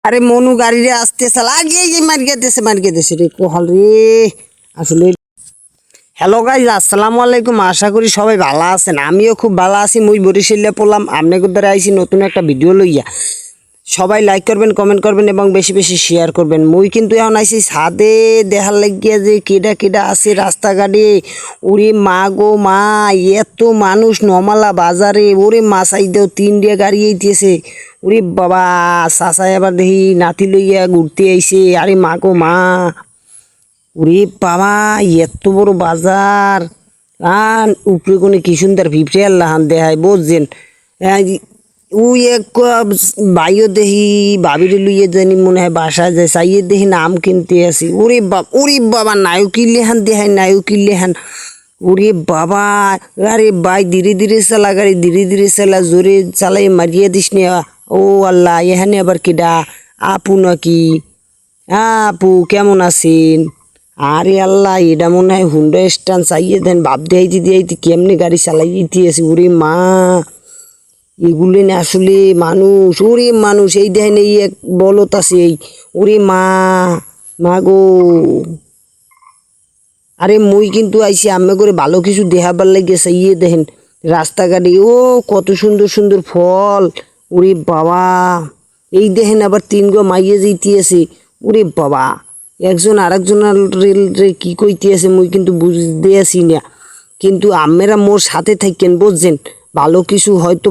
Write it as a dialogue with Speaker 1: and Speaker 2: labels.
Speaker 1: আরে মনু গাড়ি রে আসতেছে লাগিয়ে মারিয়ে দিয়েছে রে কোহাল রে আসলে। হ্যালো গাইজ, আসসালামু আলাইকুম। আশা করি সবাই ভালো আছেন। আমিও খুব ভালো আছি। মুই বরিশালে পড়লাম, আপনাদের দ্বারা আইছি নতুন একটা ভিডিও লইয়া। সবাই লাইক করবেন, কমেন্ট করবেন এবং বেশি বেশি শেয়ার করবেন। মুই কিন্তু এখন আইছি ছাদে দেখার লাগিয়া যে কেডা কেডা আছে রাস্তাঘাটে। ওরে মা গো মা, এত মানুষ নমালা বাজারে। ওরে মা সাইদেও 3 গাড়ি আইতেছে। ওরে বাবা, চাচাই আবার দেখি নাতি লইয়া ঘুরতে আইছে। আরে মা গো মা, ওরে বাবা এত বড় বাজার। উপরে কোনো কি সুন্দর ভিপরে আল্লাহান দেখায় বুঝছেন। ওই এক ভাইও দেখি ভাবির লুইয়ে জানি মনে হয় বাসায় যায়, চাইয়ে দেখি নাম কিনতে আসি। ওরে বাবা নায়ক কিনলেহান দেখায়, নায়ক কিনলেহান। ওরে বাবা, আরে ভাই ধীরে ধীরে চালা গাড়ি, ধীরে ধীরে চালা, জোরে চালাই মারিয়ে দিস নে। ও আল্লাহ, এখানে আবার কেডা? আপু নাকি? আপু কেমন আছেন? আরে আল্লাহ, এটা মনে হয় হুন্ডা স্ট্যান্ড। চাইয়ে দেন ভাব দেখাইতে দিয়াইতে কেমনে গাড়ি চালাই দিয়েছি। ওরে মা, এগুলি না আসলে মানুষ। ওরে মানুষ, এই দেখেন এই এক বলত আছে এই। ওরে মা, মা গো। আরে মুই কিন্তু আইসি আমি করে ভালো কিছু দেখাবার লাগিয়েছে। ইয়ে দেখেন রাস্তাঘাটে ও কত সুন্দর সুন্দর ফল। ওরে বাবা, এই দেখেন আবার 3 মাইয়ে যেইতেছে। ওরে বাবা, একজন আরেকজনের রে কি কইতে আছে মুই কিন্তু বুঝতে আসি না। কিন্তু আমেরা মোর সাথে থাকেন বুঝছেন, ভালো কিছু হয়তো